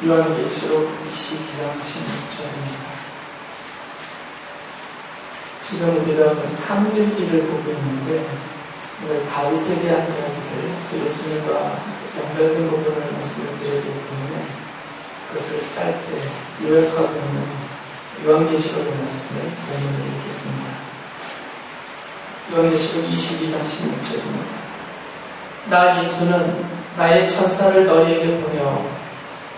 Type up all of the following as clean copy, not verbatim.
요한계시록 22장 16절입니다. 지금 우리가 삼일기를 보고 있는데 오늘 다윗에 대한 이야기를 예수님과 연결된 부분을 말씀을 드려야 되기 때문에 그것을 짧게 요약하고 있는 요한계시록의 말씀을 본문을 읽겠습니다. 요한계시록 22장 16절입니다. 나 예수는 나의 천사를 너희에게 보내어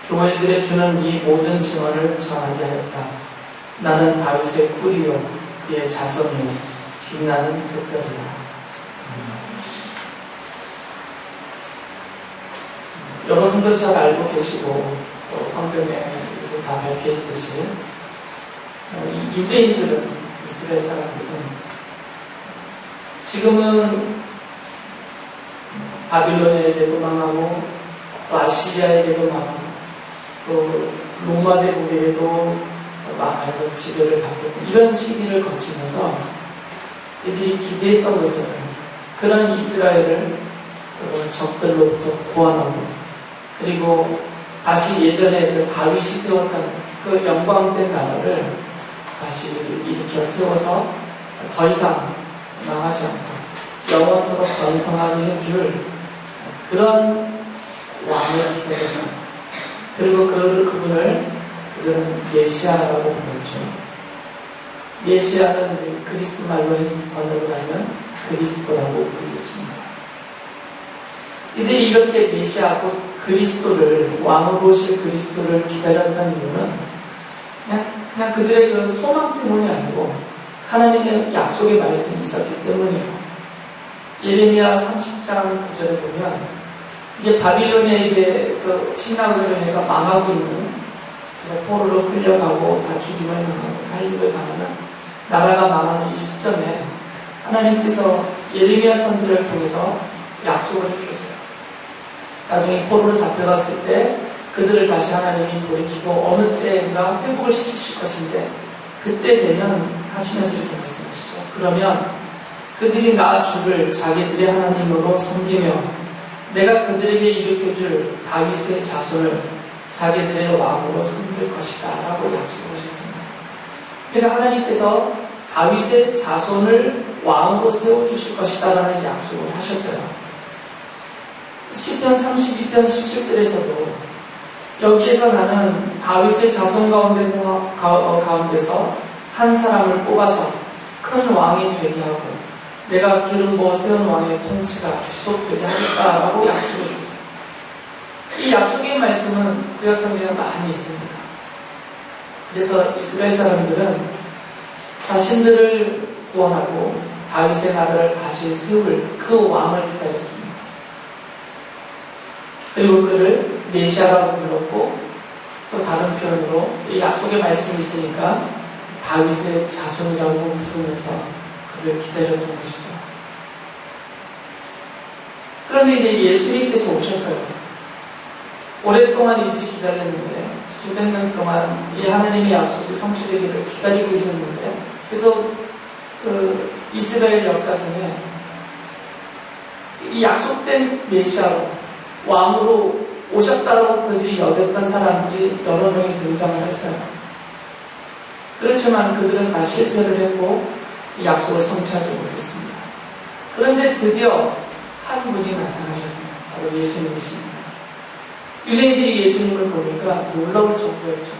교회들에 주는 이 모든 증언을 전하게 하였다. 나는 다윗의 뿌리요 그의 자손이요 빛나는 샛별이다. 여러분도 잘 알고 계시고 또 성경에 다 밝혀있듯이 유대인들은, 이스라엘 사람들은 지금은 바빌론에게도 망하고 또 아시리아에게도 망하고 또 로마 제국에게도 망해서 지배를 받고 이런 시기를 거치면서 이들이 기대했던 것은 그런 이스라엘을 적들로부터 구원하고 그리고 다시 예전에 그 다윗이 세웠던 그 영광된 나라를 다시 일으켜 세워서 더 이상 망하지 않고 영원토록 번성하게 해줄 그런 왕을 기다렸습니다. 그리고 그분을 그들은 메시아라고 불렀죠. 메시아는 그리스 말로 해서 번역을 하면 그리스도라고 불렸습니다. 이들이 이렇게 메시아 곧 그리스도를, 왕으로 오실 그리스도를 기다렸던 이유는 그냥 그들의 그 소망 때문이 아니고 하나님의 약속의 말씀이 있었기 때문이에요. 예레미야 30장 9절에 보면 이제 바빌로니아에게 그 침략으로 인해서 망하고 있는, 그래서 포로로 끌려가고 다 죽임을 당하고 살림을 당하는 나라가 망하는 이 시점에 하나님께서 예레미야 선지자를 통해서 약속을 주셨어요. 나중에 포로로 잡혀갔을 때 그들을 다시 하나님이 돌이키고 어느 때인가 회복을 시키실 것인데 그때 되면 하시면서 이렇게 말씀하시죠. 그러면 그들이 나 주를 자기들의 하나님으로 섬기며 내가 그들에게 일으켜줄 다윗의 자손을 자기들의 왕으로 섬길 것이다 라고 약속을 하셨습니다. 그러니까 하나님께서 다윗의 자손을 왕으로 세워주실 것이다 라는 약속을 하셨어요. 시편 32편 17절에서도 여기에서 나는 다윗의 자손 가운데서 한 사람을 뽑아서 큰 왕이 되게 하고 내가 기름 부어 세운 왕의 통치가 지속되게 하겠다라고 약속해 주셨어요. 이 약속의 말씀은 구약성경에 많이 있습니다. 그래서 이스라엘 사람들은 자신들을 구원하고 다윗의 나라를 다시 세울 그 왕을 기다렸습니다. 그리고 그를 메시아라고 불렀고 또 다른 표현으로 이 약속의 말씀이 있으니까 다윗의 자손이라고 부르면서 그를 기다렸던 것이죠. 그런데 이제 예수님께서 오셨어요. 오랫동안 이들이 기다렸는데 수백 년 동안 이 하나님의 약속이 성취되기를 기다리고 있었는데 그래서 그 이스라엘 역사 중에 이 약속된 메시아로 왕으로 오셨다고 그들이 여겼던 사람들이 여러 명이 등장을 했어요. 그렇지만 그들은 다 실패를 했고 이 약속을 성취하지 못했습니다. 그런데 드디어 한 분이 나타나셨습니다. 바로 예수님이십니다. 유대인들이 예수님을 보니까 놀라울 정도였죠.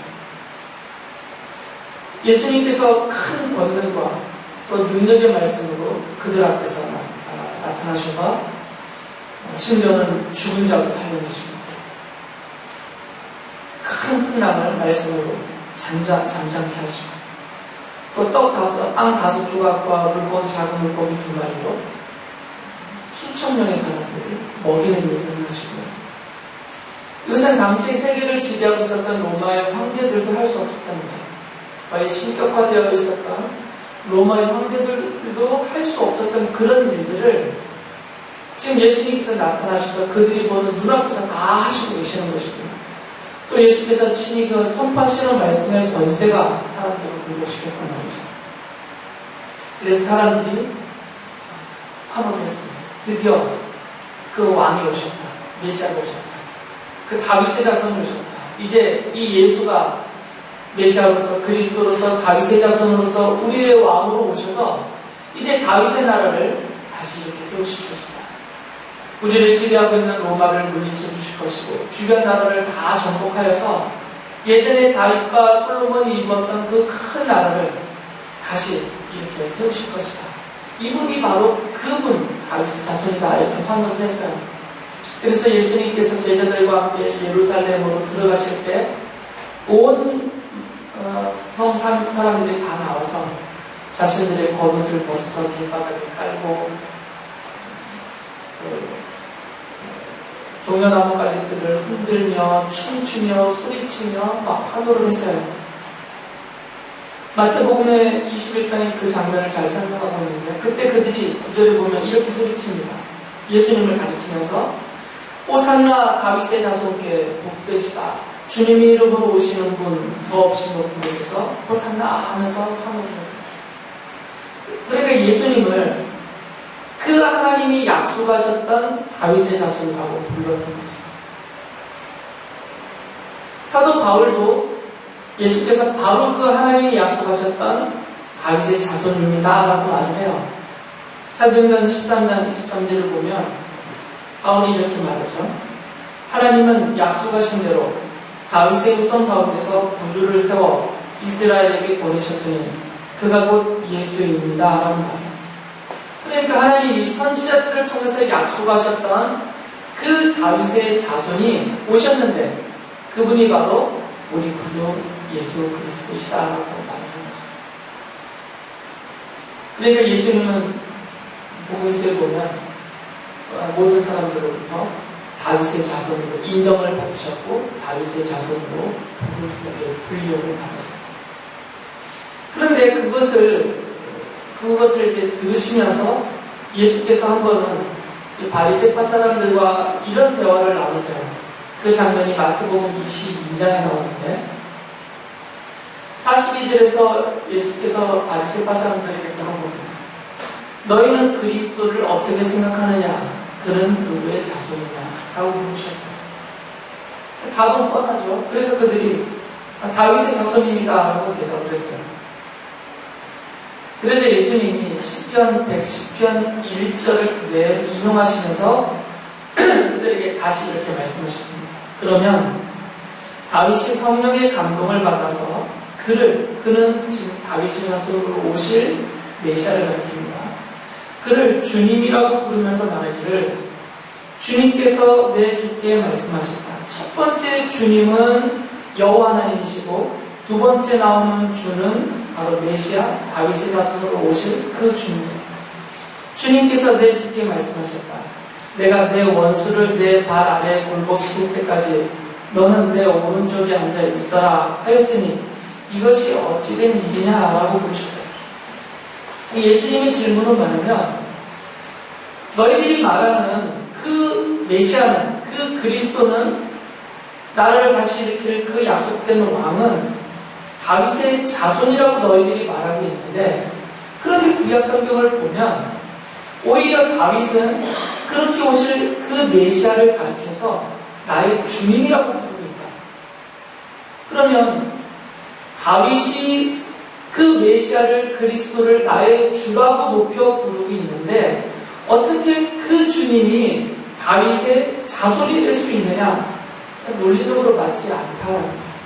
예수님께서 큰 권능과 또 능력의 말씀으로 그들 앞에서 나타나셔서 심지어는 죽은 자도 살려내십니다. 큰 풍랑을 말씀으로 잠잠케 하시고 또 빵 5조각과 물고기, 작은 물고기 2마리로 수천 명의 사람들을 먹이는 일을 하시고 이것은 당시 세계를 지배하고 있었던 로마의 황제들도 할 수 없었답니다. 거의 신격화되어 있었던 로마의 황제들도 할 수 없었던 그런 일들을 지금 예수님께서 나타나셔서 그들이 보는 눈앞에서 다 하시고 계시는 것이고요. 또 예수께서 친히 그 선포하시는 말씀의 권세가 사람들을 굴복시켰단 말이죠. 그래서 사람들이 환호를 했습니다. 드디어 그 왕이 오셨다. 메시아가 오셨다. 그 다윗의 자손이 오셨다. 이제 이 예수가 메시아로서 그리스도로서 다윗의 자손으로서 우리의 왕으로 오셔서 이제 다윗의 나라를 다시 이렇게 세우실 것이다. 우리를 지배하고 있는 로마를 물리쳐 주실 것이고 주변 나라를 다 정복하여서 예전에 다윗과 솔로몬이 이루었던 그 큰 나라를 다시 이렇게 세우실 것이다. 이분이 바로 그분 다윗의 자손이다 이렇게 환호를 했어요. 그래서 예수님께서 제자들과 함께 예루살렘으로 들어가실 때 온 성 사람들이 다 나와서 자신들의 겉옷을 벗어서 길바닥에 깔고 종려나무 가지들을 흔들며 춤추며 소리치며 막 환호를 했어요. 마태복음의 21장에 그 장면을 잘 설명하고 있는데 그때 그들이 구절을 보면 이렇게 소리칩니다. 예수님을 가리키면서 호산나 다윗의 자손께 복되시다. 주님의 이름으로 오시는 분 더없이 높은 곳에서 호산나 하면서 환호를 했어요. 그러니까 예수님을 그 하나님이 약속하셨던 다윗의 자손이라고 불렀던 거죠. 사도 바울도 예수께서 바로 그 하나님이 약속하셨던 다윗의 자손입니다 라고 말을 해요. 사도행전 13장 23절을 보면 바울이 이렇게 말하죠. 하나님은 약속하신 대로 다윗의 후손 가운데서 구주를 세워 이스라엘에게 보내셨으니 그가 곧 예수입니다 라고 말해요. 그러니까 하나님이 선지자들을 통해서 약속하셨던 그 다윗의 자손이 오셨는데 그분이 바로 우리 구주 예수 그리스도시다 라고 말하는 거죠. 그러니까 예수님은 복음서에 보면 모든 사람들로부터 다윗의 자손으로 인정을 받으셨고 다윗의 자손으로 불리움을 받았어요. 그런데 그것을 이렇게 들으시면서 예수께서 한 번은 바리새파 사람들과 이런 대화를 나누세요. 그 장면이 마태복음 22장에 나오는데 42절에서 예수께서 바리새파 사람들에게 물어봅니다. 너희는 그리스도를 어떻게 생각하느냐? 그는 누구의 자손이냐? 라고 물으셨어요. 답은 뻔하죠. 그래서 그들이 다윗의 자손입니다 라고 대답을 했어요. 그래서 예수님이 시편 110편 1절을 그대로 인용하시면서 그들에게 다시 이렇게 말씀하셨습니다. 그러면 다윗이 성령의 감동을 받아서 그는 지금 다윗의 자손으로 오실 메시아를 가리킵니다. 그를 주님이라고 부르면서 말하기를 주님께서 내 주께 말씀하셨다. 첫 번째 주님은 여호와 하나님이시고 두 번째 나오는 주는 바로 메시아 다윗의 자손으로 오실 그 주님. 주님께서 내 주께 말씀하셨다. 내가 내 원수를 내 발 아래에 굴복시킬 때까지 너는 내 오른쪽에 앉아 있어라 하였으니 이것이 어찌된 일이냐라고 부르셨어요. 예수님의 질문은 뭐냐면 너희들이 말하는 그 메시아는 그 그리스도는 나를 다시 일으킬 그 약속된 왕은 다윗의 자손이라고 너희들이 말하고 있는데 그런데 구약 성경을 보면 오히려 다윗은 그렇게 오실 그 메시아를 가리켜서 나의 주님이라고 부르고 있다. 그러면 다윗이 그 메시아를 그리스도를 나의 주라고 높여 부르고 있는데 어떻게 그 주님이 다윗의 자손이 될 수 있느냐? 논리적으로 맞지 않다는 거죠.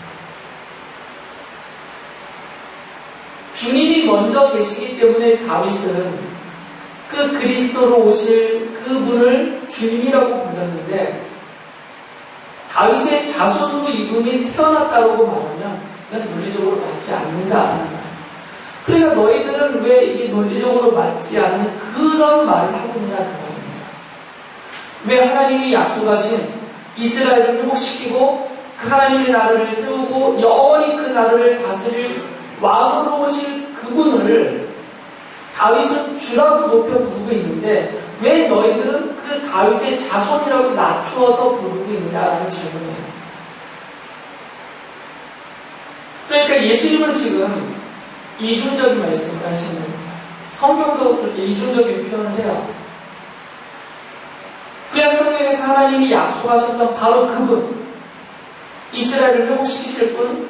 주님이 먼저 계시기 때문에 다윗은 그 그리스도로 오실 그분을 주님이라고 불렀는데 다윗의 자손으로 이분이 태어났다고 말하면 그건 논리적으로 맞지 않는다는 거예요. 그러니까 너희들은 왜 이게 논리적으로 맞지 않는 그런 말을 하고 있느냐 그 말입니다. 왜 하나님이 약속하신 이스라엘을 회복시키고 그 하나님의 나라를 세우고 영원히 그 나라를 다스릴 왕으로 오실 그분을 다윗은 주라고 높여 부르고 있는데 왜 너희들은 그 다윗의 자손이라고 낮추어서 부르고 있느냐라는 질문이에요. 그러니까 예수님은 지금 이중적인 말씀을 하시는 겁니다. 성경도 그렇게 이중적인 표현을 해요. 구약 성경에서 하나님이 약속하셨던 바로 그분, 이스라엘을 회복시키실 분,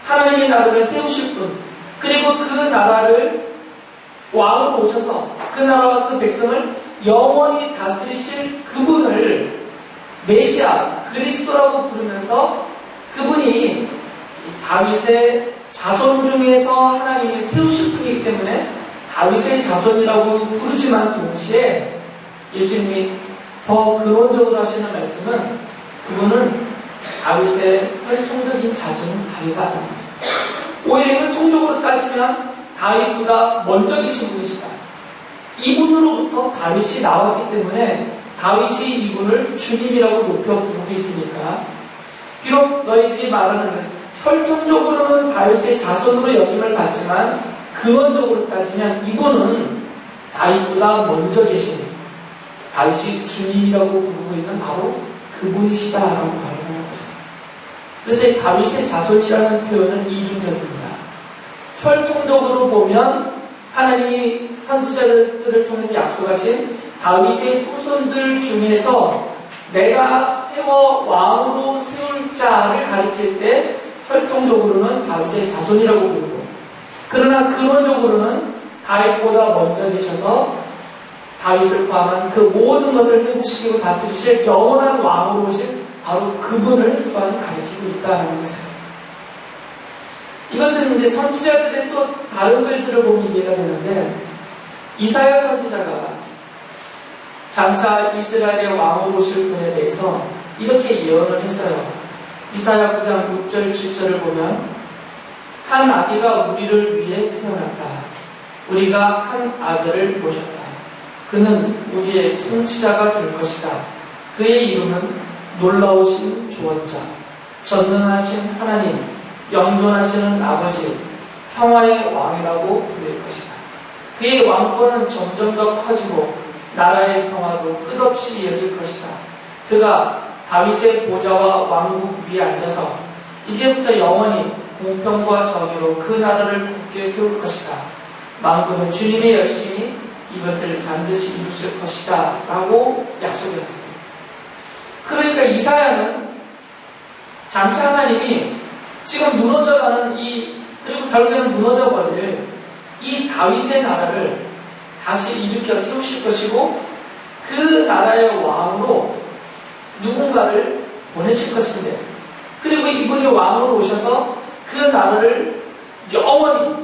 하나님의 나라를 세우실 분, 그리고 그 나라를 왕으로 오셔서 그 나라와 그 백성을 영원히 다스리실 그분을 메시아, 그리스도라고 부르면서 그분이 다윗의 자손 중에서 하나님이 세우실 분이기 때문에 다윗의 자손이라고 부르지만 동시에 예수님이 더 근원적으로 하시는 말씀은 그분은 다윗의 혈통적인 자손은 아니다라는 거죠. 오히려 혈통적으로 따지면 다윗보다 먼저 계신 분이시다. 이분으로부터 다윗이 나왔기 때문에 다윗이 이분을 주님이라고 높여 부르고 있으니까 비록 너희들이 말하는 혈통적으로는 다윗의 자손으로 여김을 받지만 근원적으로 따지면 이분은 다윗보다 먼저 계신 다윗이 주님이라고 부르고 있는 바로 그분이시다라고 말하는 거죠. 그래서 이 다윗의 자손이라는 표현은 이중적입니다. 혈통적으로 보면 하나님이 선지자들을 통해서 약속하신 다윗의 후손들 중에서 내가 세워 왕으로 세울 자를 가리킬 때 혈통적으로는 다윗의 자손이라고 부르고, 그러나 근원적으로는 다윗보다 먼저 계셔서 다윗을 포함한 그 모든 것을 회복시키고 다스리실 영원한 왕으로 오신 바로 그분을 또한 가리키고 있다는 것입니다. 이것은 이제 선지자들의 또 다른 글들을 보면 이해가 되는데, 이사야 선지자가 장차 이스라엘의 왕으로 오실 분에 대해서 이렇게 예언을 했어요. 이사야 9장 6절 7절을 보면 한 아기가 우리를 위해 태어났다. 우리가 한 아들을 모셨다. 그는 우리의 통치자가 될 것이다. 그의 이름은 놀라우신 조언자, 전능하신 하나님, 영존하시는 아버지, 평화의 왕이라고 부를 것이다. 그의 왕권은 점점 더 커지고 나라의 평화도 끝없이 이어질 것이다. 그가 다윗의 보좌와 왕국 위에 앉아서 이제부터 영원히 공평과 정의로 그 나라를 굳게 세울 것이다. 만군의 주님의 열심히 이것을 반드시 이루실 것이다 라고 약속했습니다. 그러니까 이사야는 장차 하나님이 지금 무너져가는 그리고 결국에는 무너져버릴 이 다윗의 나라를 다시 일으켜 세우실 것이고 그 나라의 왕으로 누군가를 보내실 것인데, 그리고 이분이 왕으로 오셔서 그 나라를 영원히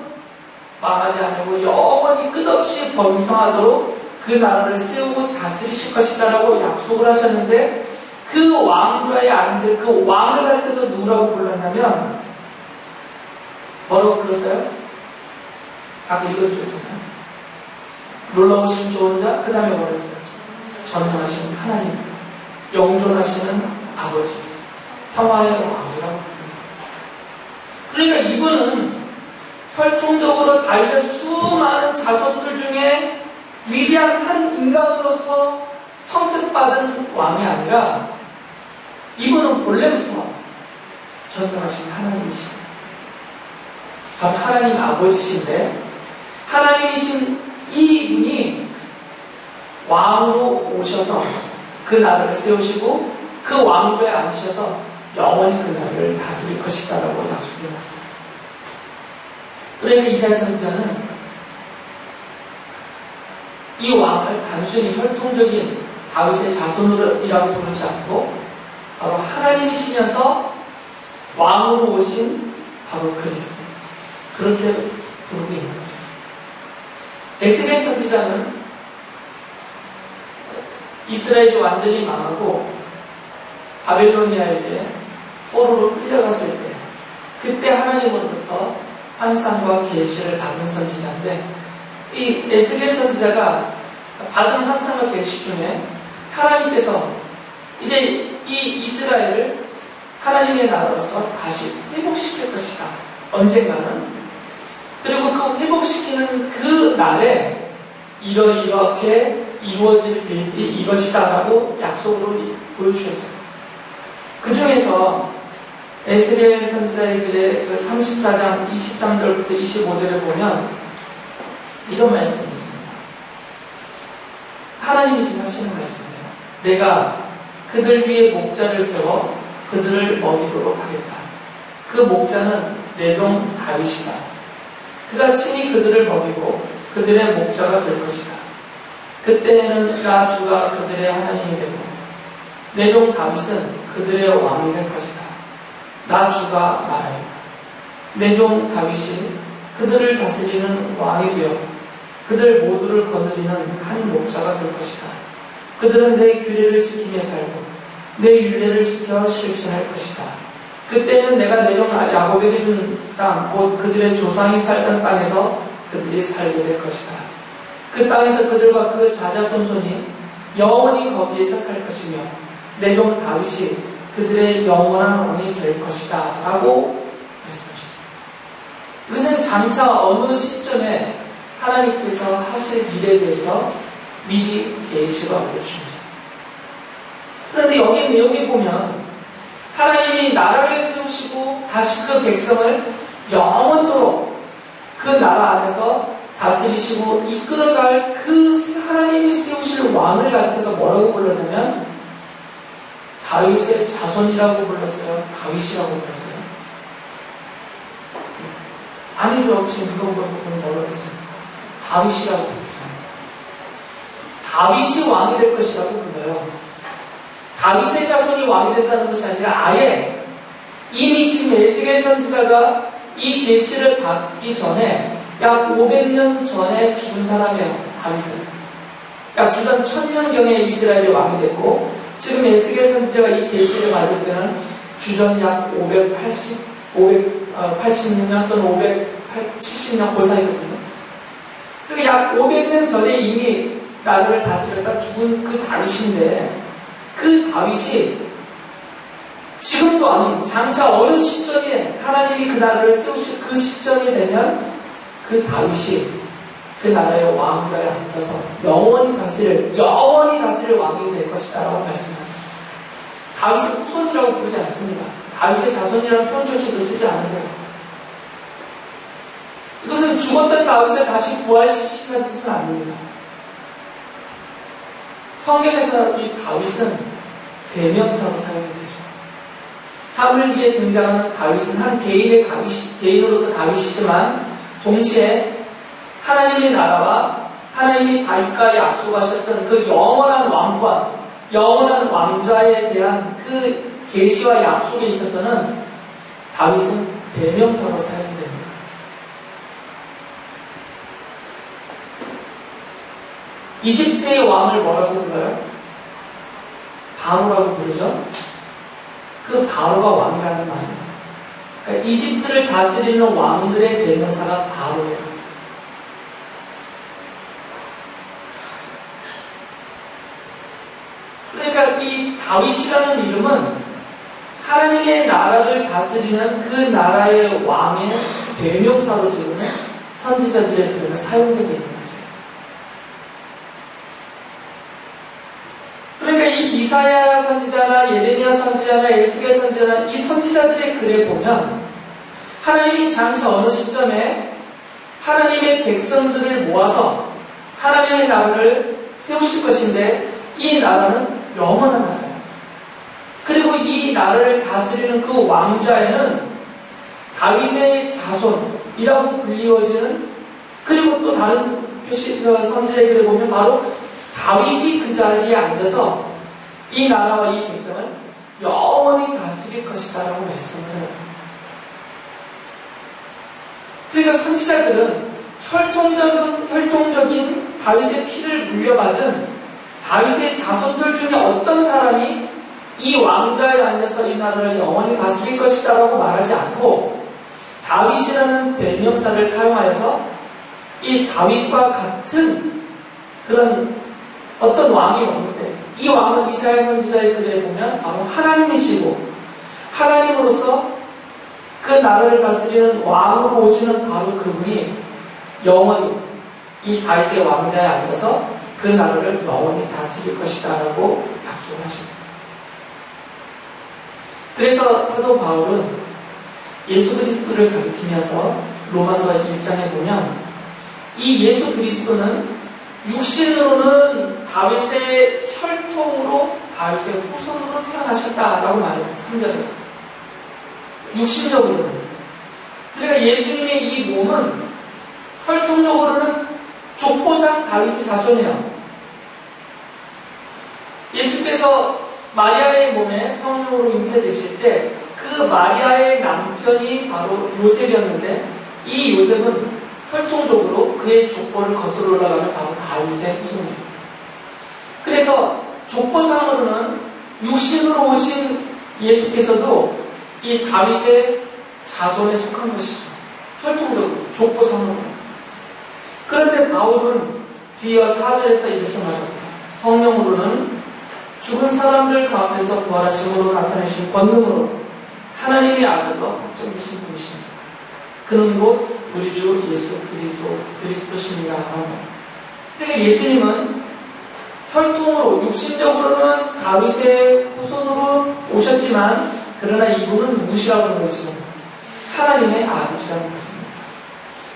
망하지 않고 영원히 끝없이 번성하도록 그 나라를 세우고 다스리실 것이다라고 약속을 하셨는데, 그 왕좌에 앉을 그 왕을 가리켜서 누구라고 불렀냐면 뭐라고 불렀어요? 아까 읽어드렸잖아요. 놀라우신 조언자, 그 다음에 뭐라고 했어요? 전능하신 하나님, 영존하시는 아버지, 평화의 왕이라고 부릅니다. 그러니까 이분은 혈통적으로 다윗의 수많은 자손들 중에 위대한 한 인간으로서 선택받은 왕이 아니라 이분은 본래부터 전능하신 하나님이십니다. 바로 하나님 아버지신데, 하나님이신 이분이 왕으로 오셔서 그 나라를 세우시고 그 왕좌에 앉으셔서 영원히 그 나라를 다스릴 것이다 라고 약속을 했습니다. 그러니까 이사야 선지자는 이 왕을 단순히 혈통적인 다윗의 자손이라고 부르지 않고 바로 하나님이시면서 왕으로 오신 바로 그리스도, 그렇게 부르고 있는 거죠. 에스겔 선지자는 이스라엘이 완전히 망하고 바벨로니아에게 포로로 끌려갔을 때, 그때 하나님으로부터 환상과 계시를 받은 선지자인데, 이 에스겔 선지자가 받은 환상과 계시 중에 하나님께서 이제 이 이스라엘을 하나님의 나라로서 다시 회복시킬 것이다, 언젠가는. 그리고 그 회복시키는 그 날에 이렇게 이루어질 일들이 이것이다 라고 약속으로 보여주셨어요. 그 중에서 에스겔 선지자의 글의 그 34장 23절부터 25절에 보면 이런 말씀이 있습니다. 하나님이 지금 하시는 말씀이에요. 내가 그들 위에 목자를 세워 그들을 먹이도록 하겠다. 그 목자는 내 종 다윗이다. 그가 친히 그들을 먹이고 그들의 목자가 될 것이다. 그때에는 나 주가 그들의 하나님이 되고 내 종 다윗은 그들의 왕이 될 것이다. 나 주가 말하였다. 내 종 다윗이 그들을 다스리는 왕이 되어 그들 모두를 거느리는 한 목자가 될 것이다. 그들은 내 규례를 지키며 살고 내 율례를 지켜 실천할 것이다. 그때에는 내가 내 종 야곱에게 준 땅, 곧 그들의 조상이 살던 땅에서 그들이 살게 될 것이다. 그 땅에서 그들과 그 자자손손이 영원히 거기에서 살 것이며 내 종 다윗이 그들의 영원한 왕이 될 것이다 라고 말씀하셨습니다. 이것은 장차 어느 시점에 하나님께서 하실 일에 대해서 미리 계시로 알려주십니다. 그런데 여기 내용에 보면 하나님이 나라를 세우시고 다시 그 백성을 영원토록 그 나라 안에서 다스리시고 이끌어갈 그 하나님이 세우실 왕을 가리켜서 뭐라고 불렀냐면 다윗의 자손이라고 불렀어요? 다윗이라고 불렀어요? 아니죠. 지금 이거 보면 뭐라고 했어요? 다윗이라고 불렀어요. 다윗이 왕이 될 것이라고 불러요. 다윗의 자손이 왕이 된다는 것이 아니라 아예 이미 지금 에스겔 선지자가 이 계시를 받기 전에 약 500년 전에 죽은 사람이에요. 다윗은. 약 주전 1000년경에 이스라엘의 왕이 됐고 지금 에스겔 선지자가 이 계시를 받을 때는 주전 약 586년 또는 570년 그 사이거든요. 그러니까 약 500년 전에 이미 나라를 다스렸다 죽은 그 다윗인데 그 다윗이 지금도 아닌 장차 어느 시점에 하나님이 그 나라를 세우실 그 시점이 되면 그 다윗이 그 나라의 왕좌에 앉아서 영원히 다스릴 왕이 될 것이다 라고 말씀하세요. 다윗의 후손이라고 부르지 않습니다. 다윗의 자손이라는 표현조차도 쓰지 않으세요. 이것은 죽었던 다윗을 다시 부활시키시는 뜻은 아닙니다. 성경에서 이 다윗은 대명사로 사용이 되죠. 사무엘기에 등장하는 다윗은 한 개인으로서 다윗이지만 동시에 하나님의 나라와 하나님이 다윗과 약속하셨던 그 영원한 왕권, 영원한 왕좌에 대한 그 계시와 약속에 있어서는 다윗은 대명사로 사용이 됩니다. 이집트의 왕을 뭐라고 불러요? 바로라고 부르죠. 그 바로가 왕이라는 말이에요. 그러니까 이집트를 다스리는 왕들의 대명사가 바로예요. 그러니까 이 다윗이라는 이름은 하나님의 나라를 다스리는 그 나라의 왕의 대명사로 지금 선지자들의 글에 사용되고 있는 거죠. 그러니까 이 이사야 선지자나 예레미야 선지자나 에스겔 선지자나 이 선지자들의 글에 보면 하나님이 장차 어느 시점에 하나님의 백성들을 모아서 하나님의 나라를 세우실 것인데 이 나라는 영원한 나라예요. 그리고 이 나라를 다스리는 그 왕좌에는 다윗의 자손이라고 불리워지는 그리고 또 다른 선지자의 글에 보면 바로 다윗이 그 자리에 앉아서 이 나라와 이 백성을 영원히 다스릴 것이다 라고 말씀을 해요. 그러니까 선지자들은 혈통적인 다윗의 피를 물려받은 다윗의 자손들 중에 어떤 사람이 이 왕좌에 앉아서 이 나라를 영원히 다스릴 것이다 라고 말하지 않고 다윗이라는 대명사를 사용하여서 이 다윗과 같은 그런 어떤 왕이 오는데 이 왕은 이사야 선지자의 글에 보면 바로 하나님이시고 하나님으로서 그 나라를 다스리는 왕으로 오시는 바로 그분이 영원히 이 다윗의 왕좌에 앉아서 그 나라를 영원히 다스릴 것이다 라고 약속을 하셨습니다. 그래서 사도 바울은 예수 그리스도를 가리키면서 로마서 1장에 보면 이 예수 그리스도는 육신으로는 다윗의 혈통으로 다윗의 후손으로 태어나셨다라고 말해요. 3절에서. 육신적으로는. 그러니까 예수님의 이 몸은 혈통적으로는 족보상 다윗의 자손이에요. 예수께서 마리아의 몸에 성령으로 잉태되실 때 그 마리아의 남편이 바로 요셉이었는데 이 요셉은 혈통적으로 그의 족보를 거슬러 올라가면 바로 다윗의 후손이에요. 그래서 족보상으로는 육신으로 오신 예수께서도 이 다윗의 자손에 속한 것이죠. 혈통적으로, 족보상으로. 그런데 바울은 뒤이어 4절에서 이렇게 말합니다. 성령으로는 죽은 사람들 가운데서 부활하심으로 나타내신 권능으로 하나님의 아들과 확정되신 분이십니다. 그는 곧 우리 주 예수 그리스도십니다. 그러니까 예수님은 혈통으로, 육신적으로는 다윗의 후손으로 오셨지만 그러나 이분은 누구시라고 하는 거죠? 하나님의 아들이라는 것입니다.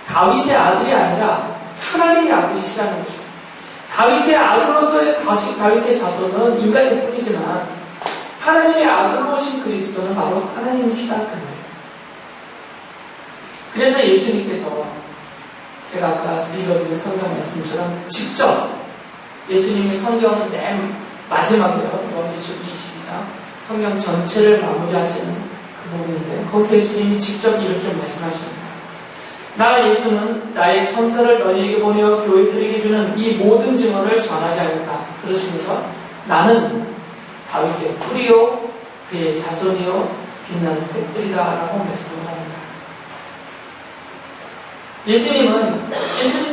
다윗의 아들이 아니라 하나님의 아들이시라는 거죠. 다윗의 아들로서의 다윗의 자손은 인간일 뿐이지만 하나님의 아들로 오신 그리스도는 바로 하나님이시다. 그 말이에요. 그래서 예수님께서 제가 아까 읽어드린 성경 말씀처럼 직접 예수님이 성경 맨 마지막이에요. 요한계시록 20장 성경 전체를 마무리하시는 그 부분인데 거기서 예수님이 직접 이렇게 말씀하십니다. 나 예수는 나의 천사를 너희에게 보내어 교회들에게 주는 이 모든 증언을 전하게 하였다. 그러시면서 나는 다윗의 뿌리요 그의 자손이요 빛나는 새뿌리다 라고 말씀을 합니다. 예수님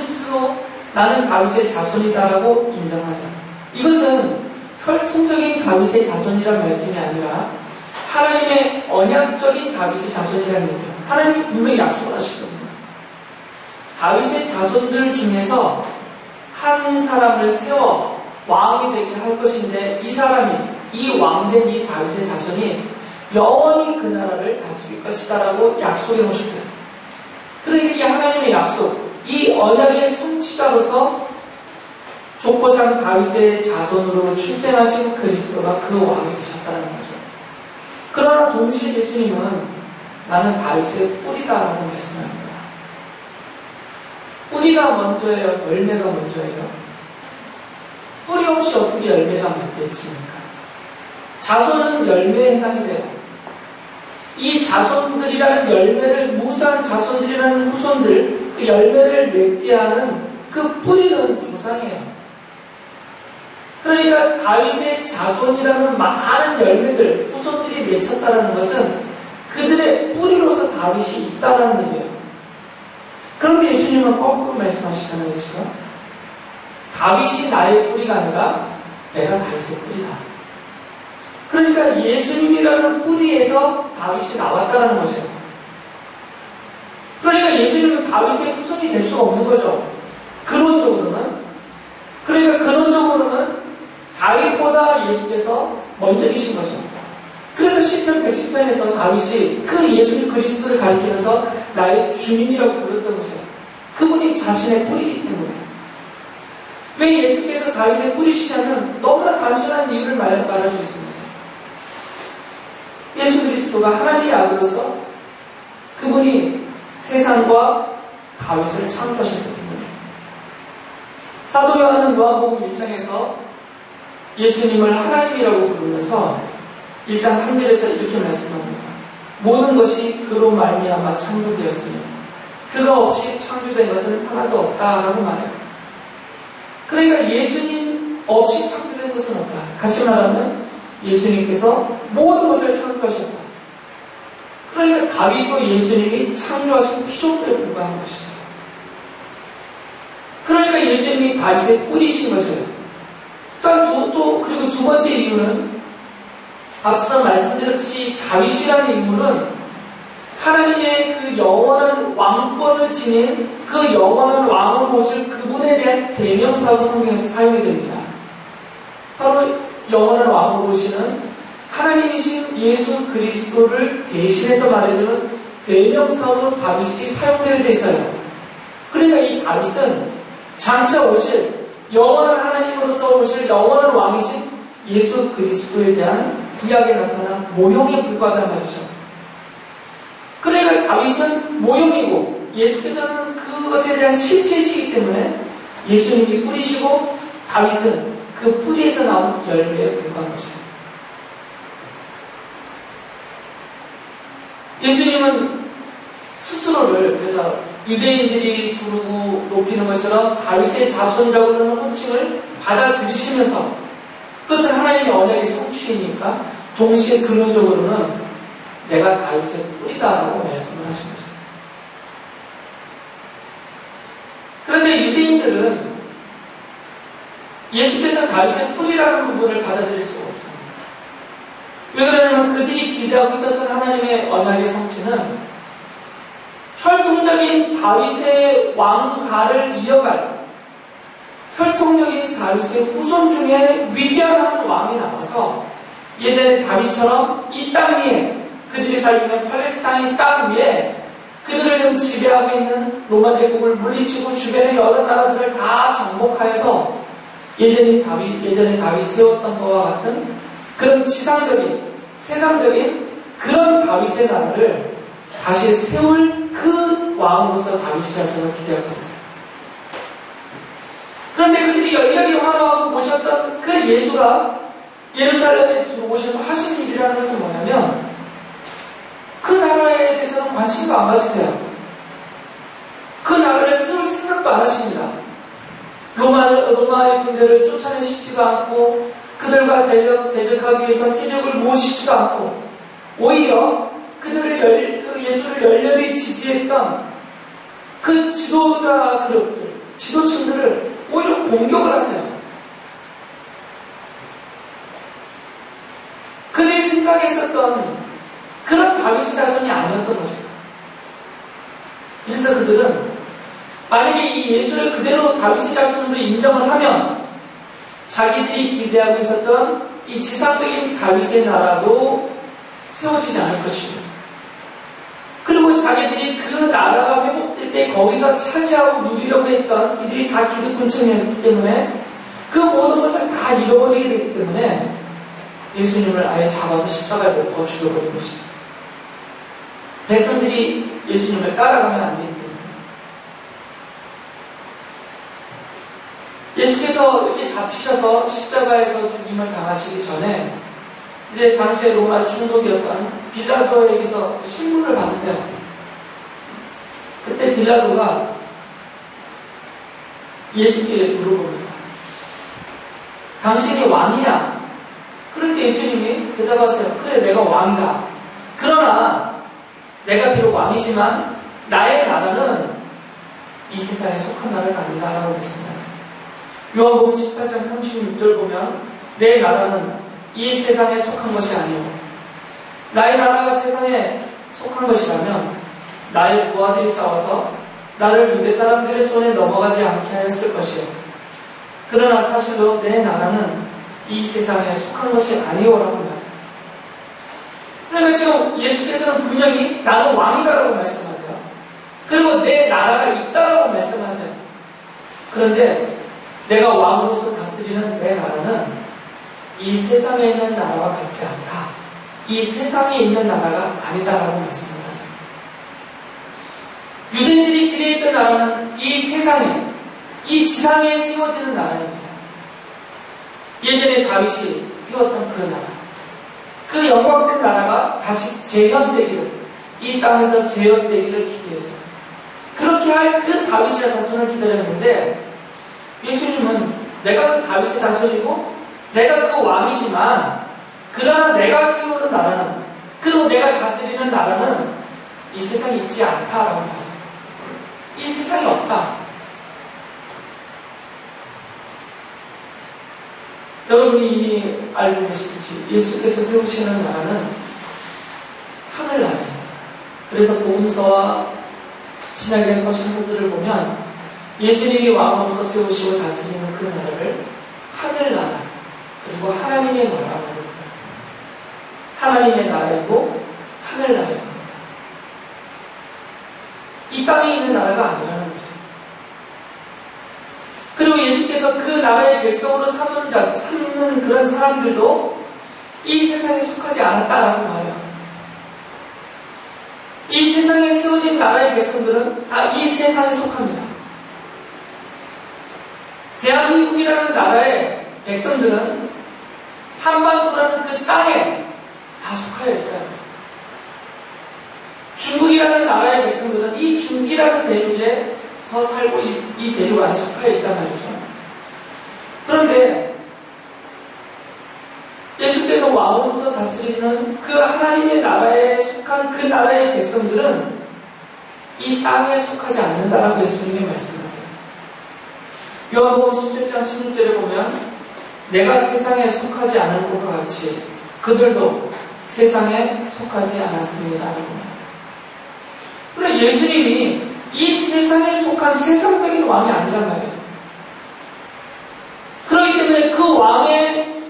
스스로 나는 다윗의 자손이다라고 인정하세요. 이것은 혈통적인 다윗의 자손이란 말씀이 아니라 하나님의 언약적인 다윗의 자손이라는 얘기예요. 하나님이 분명히 약속을 하시거든요. 다윗의 자손들 중에서 한 사람을 세워 왕이 되게 할 것인데 이 사람이 이 왕된 이 다윗의 자손이 영원히 그 나라를 다스릴 것이다라고 약속해 놓으셨어요. 그러니까 이 하나님의 약속, 이 언약의 성취자로서 족보상 다윗의 자손으로 출생하신 그리스도가 그 왕이 되셨다는 거죠. 그러나 동시에 예수님은 나는 다윗의 뿌리다라고 말씀합니다. 뿌리가 먼저예요? 열매가 먼저예요? 뿌리 없이 어떻게 열매가 맺힙니까? 자손은 열매에 해당이 돼요. 이 자손들이라는 열매를, 무수한 자손들이라는 후손들, 그 열매를 맺게 하는 그 뿌리는 조상이에요. 그러니까 다윗의 자손이라는 많은 열매들, 후손들이 맺혔다는 것은 그들의 뿌리로서 다윗이 있다는 얘기예요. 그런데 예수님은 거꾸로 말씀하시잖아요, 지금. 다윗이 나의 뿌리가 아니라 내가 다윗의 뿌리다. 그러니까 예수님이라는 뿌리에서 다윗이 나왔다는 거죠. 그러니까 예수님은 다윗의 후손이 될 수가 없는 거죠. 근원적으로는. 그러니까 근원적으로는 다윗보다 예수께서 먼저 계신 거죠. 그래서 시편 110편에서 다윗이 그 예수님 그리스도를 가리키면서 나의 주님이라고 불렀던 것이에요. 그분이 자신의 뿌리이기 때문에. 왜 예수께서 다윗의 뿌리시냐면 너무나 단순한 이유를 말할 수 있습니다. 예수 그리스도가 하나님의 아들로서 그분이 세상과 다윗을 창조하셨기 때문에. 사도 요한은 요한복음 1장에서 예수님을 하나님이라고 부르면서 1장 3절에서 이렇게 말씀합니다. 모든 것이 그로 말미암아 창조되었으며 그가 없이 창조된 것은 하나도 없다라고 말해요. 그러니까 예수님 없이 창조된 것은 없다. 다시 말하면 예수님께서 모든 것을 창조하셨다. 그러니까 다윗도 예수님이 창조하신 피조물에 불과한 것이죠. 그러니까 예수님이 다윗의 뿌리신 것이에요. 그리고 두 번째 이유는 앞서 말씀드렸듯이 다윗이라는 인물은 하나님의 그 영원한 왕권을 지닌 그 영원한 왕으로 오실 그분에 대한 대명사로 성경에서 사용이 됩니다. 바로 영원한 왕으로 오시는 하나님이신 예수 그리스도를 대신해서 말해주는 대명사로 다윗이 사용되게 돼서요. 그러니까 이 다윗은 장차 오실 영원한 하나님으로서 오실 영원한 왕이신 예수 그리스도에 대한 구약에 나타난 모형에 불과하단 말이죠. 그러니까 다윗은 모형이고 예수께서는 그것에 대한 실체이시기 때문에 예수님이 뿌리시고 다윗은 그 뿌리에서 나온 열매에 불과한 것입니다. 예수님은 스스로를 그래서 유대인들이 부르고 높이는 것처럼 다윗의 자손이라고 하는 호칭을 받아들이시면서 그것은 하나님의 언약의 성취이니까 동시에 근원적으로는 내가 다윗의 뿌리다라고 말씀을 하신 거죠. 그런데 유대인들은 예수께서 다윗의 뿌리라는 부분을 받아들일 수가 없습니다. 왜 그러냐면 그들이 기대하고 있었던 하나님의 언약의 성취는 혈통적인 다윗의 왕가를 이어갈 혈통적인 다윗의 후손 중에 위대한 한 왕이 나와서 예전에 다윗처럼 이 땅 위에 그들이 살고 있는 팔레스타인 땅 위에 그들을 좀 지배하고 있는 로마 제국을 물리치고 주변의 여러 나라들을 다 정복하여서 예전에 다윗 세웠던 것과 같은 그런 지상적인 세상적인 그런 다윗의 나라를 다시 세울 그 왕으로서 다윗의 자손을 기대하고 있었어요. 그런데 그들이 열렬히 환호하고 모셨던 그 예수가 예루살렘에 들어오셔서 하신 일이라는 것은 뭐냐면 그 나라에 대해서는 관심도 안 가지세요. 그 나라를 세울 생각도 안 하십니다. 로마의 군대를 쫓아내시지도 않고 그들과 대적하기 위해서 세력을 모으시지도 않고 오히려 그들을 예수를 열렬히 지지했던 그 지도자 그룹들, 지도층들을 오히려 공격을 하세요. 그들이 생각에 있었던 그런 다윗의 자손이 아니었던 것입니다. 그래서 그들은 만약에 이 예수를 그대로 다윗의 자손으로 인정을 하면 자기들이 기대하고 있었던 이 지상적인 다윗의 나라도 세워지지 않을 것입니다. 그리고 자기들이 그 나라가 회복될 때 거기서 차지하고 누리려고 했던 이들이 다 기득권층이었기 때문에 그 모든 것을 다 잃어버리게 되기 때문에 예수님을 아예 잡아서 십자가에 못 박아 죽여버린 것입니다. 백성들이 예수님을 따라가면 안 되기 때문에 예수께서 이렇게 잡히셔서 십자가에서 죽임을 당하시기 전에 이제 당시에 로마 총독이었던 빌라도에게서 신문을 받으세요. 그때 빌라도가 예수께 물어봅니다. 당신이 왕이냐? 그럴 때 예수님이 대답하세요. 그래, 내가 왕이다. 그러나 내가 비록 왕이지만 나의 나라는 이 세상에 속한 나라가 아니다라고 말씀하세요. 요한복음 18장 36절 보면 내 나라는 이 세상에 속한 것이 아니오. 나의 나라가 세상에 속한 것이라면 나의 부하들이 싸워서 나를 유대 사람들의 손에 넘어가지 않게 하였을 것이오. 그러나 사실로 내 나라는 이 세상에 속한 것이 아니오라고 말해요. 그러니까 지금 예수께서는 분명히 나는 왕이다라고 말씀하세요. 그리고 내 나라가 있다라고 말씀하세요. 그런데 내가 왕으로서 다스리는 내 나라는 이 세상에 있는 나라와 같지 않다. 이 세상에 있는 나라가 아니다라고 말씀을 하세요. 유대인들이 기대했던 나라는 이 세상에, 이 지상에 세워지는 나라입니다. 예전에 다윗이 세웠던 그 나라, 그 영광된 나라가 다시 재현되기를, 이 땅에서 재현되기를 기대했어요. 그렇게 할 그 다윗의 자손을 기다렸는데 예수님은 내가 그 다윗의 자손이고 내가 그 왕이지만 그러나 내가 세우는 나라는, 그리고 내가 다스리는 나라는 이 세상에 있지 않다라고 말했어요. 이 세상에 없다. 여러분이 이미 알고 계시듯이 예수께서 세우시는 나라는 하늘나라입니다. 그래서 복음서와 신약에서 신서들을 보면 예수님이 왕으로서 세우시고 다스리는 그 나라를 하늘나라, 그리고 하나님의 나라라고 불러요. 하나님의 나라이고 하늘나라입니다. 이 땅에 있는 나라가 아니라는 거죠. 그리고 예수께서 예수님께서 그 나라의 백성으로 삼는 그런 사람들도 이 세상에 속하지 않았다라고 말해요. 이 세상에 세워진 나라의 백성들은 다 이 세상에 속합니다. 대한민국이라는 나라의 백성들은 한반도라는 그 땅에 다 속하여 있어요. 중국이라는 나라의 백성들은 이 중국이라는 대륙에서 살고 이 대륙 안에 속하여 있단 말이죠. 그런데 예수께서 왕으로서 다스리는 그 하나님의 나라에 속한 그 나라의 백성들은 이 땅에 속하지 않는다라고 예수님이 말씀하세요. 요한복음 17장 16절에 보면 내가 세상에 속하지 않을 것과 같이 그들도 세상에 속하지 않았습니다. 라고 말합니다. 그러나 예수님이 이 세상에 속한 세상적인 왕이 아니란 말이에요. 그렇기 때문에 그 왕의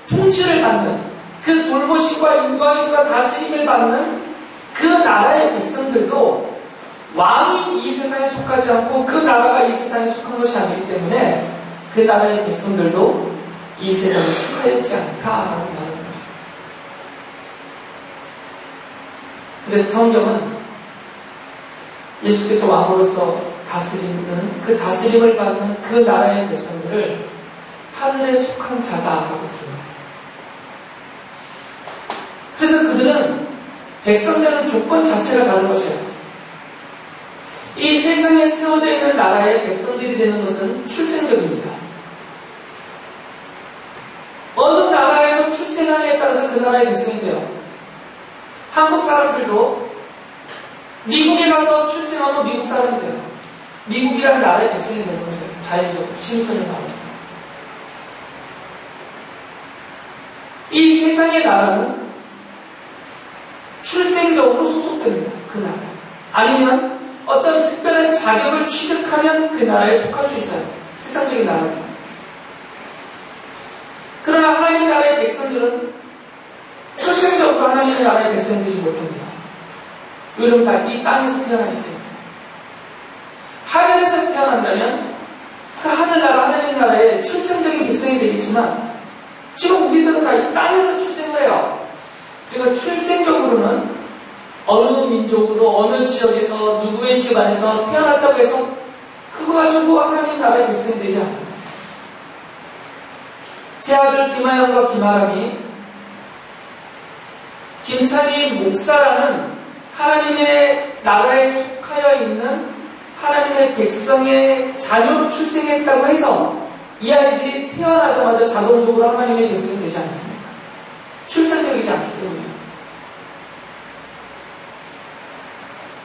통치를 받는, 그 돌보심과 인도하심과 다스림을 받는 그 나라의 백성들도 왕이 이 세상에 속하지 않고 그 나라가 이 세상에 속한 것이 아니기 때문에 그 나라의 백성들도 이 세상에 속하였지 않다라고 말하는 것입니다. 그래서 성경은 예수께서 왕으로서 다스리는 그 다스림을 받는 그 나라의 백성들을 하늘에 속한 자다라고 부릅니다. 그래서 그들은 백성되는 조건 자체가 다른 것이에요. 이 세상에 세워져 있는 나라의 백성들이 되는 것은 출생적입니다. 어느 나라에서 출생하느냐에 따라서 그 나라의 백성이 돼요. 한국 사람들도 미국에 가서 출생하면 미국 사람이 돼요. 미국이라는 나라의 백성이 되는 거죠. 자연적으로 시민권을 나옵니다. 이 세상의 나라는 출생적으로 소속됩니다. 그 나라. 아니면 어떤 특별한 자격을 취득하면 그 나라에 속할 수 있어요. 세상적인 나라들. 그러나 하나님 나라의 백성들은 출생적으로 하나님의 나라의 백성이 되지 못합니다. 왜냐면 다 이 땅에서 태어나기 때문에. 하늘에서 태어난다면 그 하늘나라, 하나님 나라의 출생적인 백성이 되겠지만 지금 우리들은 다 이 땅에서 출생을 해요. 그러니까 출생적으로는 어느 민족으로 어느 지역에서 누구의 집안에서 태어났다고 해서 그거 가지고 하나님 나라의 백성이 되지 않아요. 제 아들 김하영과 김아람이 김찬희 목사라는 하나님의 나라에 속하여 있는 하나님의 백성의 자녀로 출생했다고 해서 이 아이들이 태어나자마자 자동적으로 하나님의 백성이 되지 않습니다. 출생적이지 않기 때문에.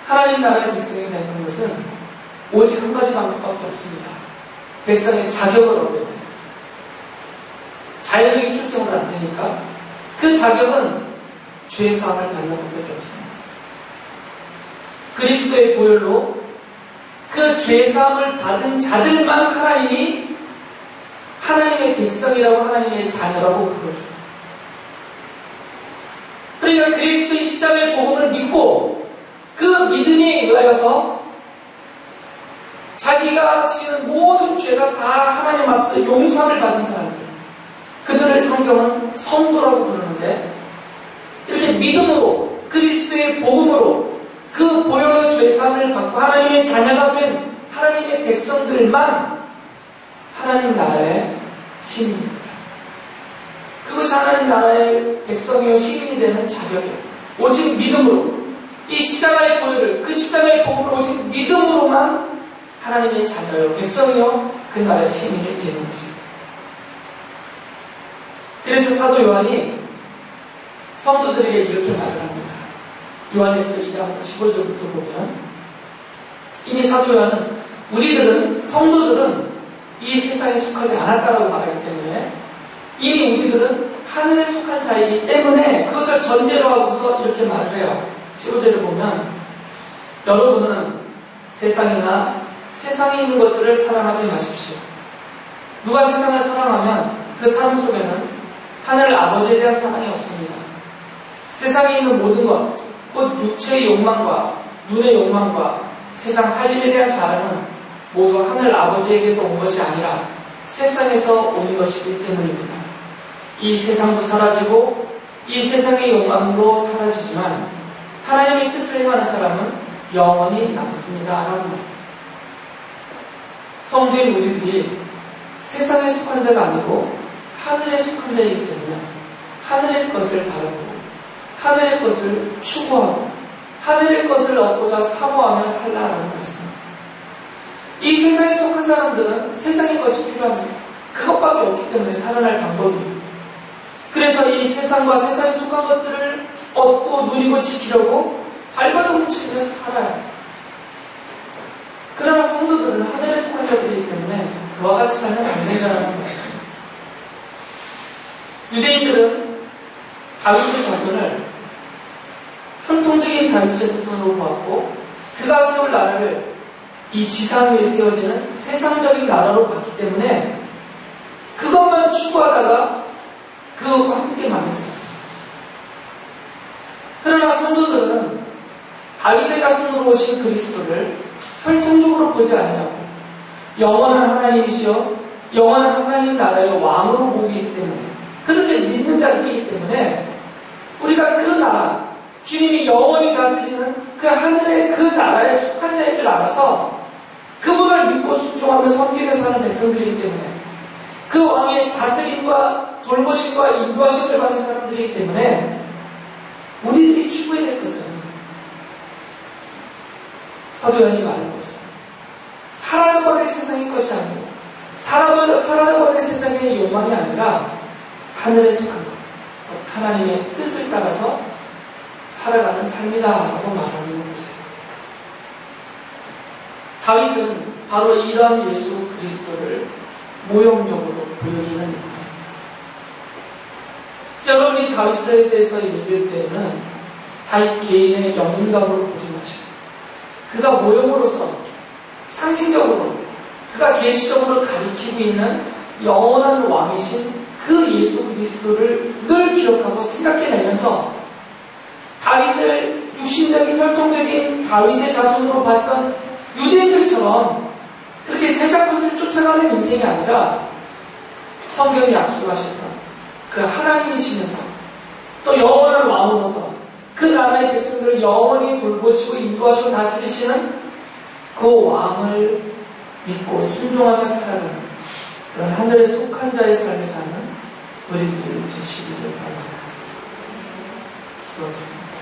하나님 나라의 백성이 되는 것은 오직 한 가지 방법밖에 없습니다. 백성의 자격을 얻어야 됩니다. 자연적인 출생으로 안 되니까 그 자격은 죄사함을 받는 것밖에 없습니다. 그리스도의 보혈로 그 죄사함을 받은 자들만 하나님이 하나님의 백성이라고 하나님의 자녀라고 부르죠. 그러니까 그리스도의 십자가의 복음을 믿고 그 믿음에 의하여서 자기가 지은 모든 죄가 다 하나님 앞에서 용서를 받은 사람들, 그들을 성경은 성도라고 부르는데, 이렇게 믿음으로 그리스도의 복음으로 그 보혈의 죄사함을 받고 하나님의 자녀가 된 하나님의 백성들만 하나님 나라의 시민입니다. 그것이 하나님 나라의 백성이요 시민이 되는 자격이에요. 오직 믿음으로 이 십자가의 보혈을, 그 십자가의 복음을 오직 믿음으로만 하나님의 자녀요 백성이요 그 나라의 시민이 되는 거죠. 그래서 사도 요한이 성도들에게 이렇게 말을 합니다. 요한에서 2장 15절부터 보면 이미 사도 요한은 우리들은, 성도들은 이 세상에 속하지 않았다라고 말하기 때문에 이미 우리들은 하늘에 속한 자이기 때문에 그것을 전제로 하고서 이렇게 말을 해요. 15절을 보면 여러분은 세상이나 세상에 있는 것들을 사랑하지 마십시오. 누가 세상을 사랑하면 그 사람 속에는 하늘 아버지에 대한 사랑이 없습니다. 세상에 있는 모든 것, 곧 육체의 욕망과 눈의 욕망과 세상 살림에 대한 자랑은 모두 하늘 아버지에게서 온 것이 아니라 세상에서 온 것이기 때문입니다. 이 세상도 사라지고 이 세상의 욕망도 사라지지만 하나님의 뜻을 행하는 사람은 영원히 남습니다. 라고 말합니다. 성도인 우리들이 세상에 속한 자가 아니고 하늘에 속한 자이기 때문에 하늘의 것을 바라보고 하늘의 것을 추구하고 하늘의 것을 얻고자 사모하며 살라라는 말씀입니다. 이 세상에 속한 사람들은 세상의 것이 필요합니다. 그것밖에 없기 때문에 살아날 방법입니다. 그래서 이 세상과 세상에 속한 것들을 얻고 누리고 지키려고 발버둥 치면서 살아요. 그러나 성도들은 하늘에 속한 자들이기 때문에 그와 같이 살면 안 된다는 것입니다. 유대인들은 다윗의 자손을 형통적인 다윗의 자손으로 보았고 그가 세울 나라를 이 지상 위에 세워지는 세상적인 나라로 봤기 때문에 그것만 추구하다가 그것과 함께 만났어요. 그러나 성도들은 다윗의 자손으로 오신 그리스도를 혈통적으로 보지 아니하고 영원한 하나님이시여 영원한 하나님 나라의 왕으로 보기 때문에 그렇게 믿는 자들이기 때문에 우리가 그 나라 주님이 영원히 다스리는 그 하늘의 그 나라에 속한 자인 줄 알아서 그분을 믿고 순종하며 섬기며 사는 백성들이기 때문에 그 왕의 다스림과 돌보심과 인도하심을 받는 사람들이기 때문에 우리들이 추구해야 될 것은 사도 요한이 말한 거죠. 사라져버릴 세상의 것이 아니고 사라져버릴 세상의 욕망이 아니라 하늘에 속한 것, 하나님의 뜻을 따라서 살아가는 삶이다라고 말하는 거죠. 다윗은 바로 이러한 예수 그리스도를 모형적으로 보여주는 입니다. 여러분이 다윗에 대해서 읽을 때는 다윗 개인의 영웅감으로 보지 마시고 그가 모형으로서 상징적으로 그가 계시적으로 가리키고 있는 영원한 왕이신 그 예수 그리스도를 늘 기억하고 생각해내면서 다윗을 육신적인 혈통적인 다윗의 자손으로 봤던 유대인들처럼 그렇게 세상 것을 쫓아가는 인생이 아니라 성경이 약속하셨던 그 하나님이시면서 또 영원한 왕으로서 그 나라의 백성들을 영원히 돌보시고 인도하시고 다스리시는 그 왕을 믿고 순종하며 살아가는 그런 하늘에 속한 자의 삶을 사는 우리들이 되시기를 바랍니다. 기도하겠습니다.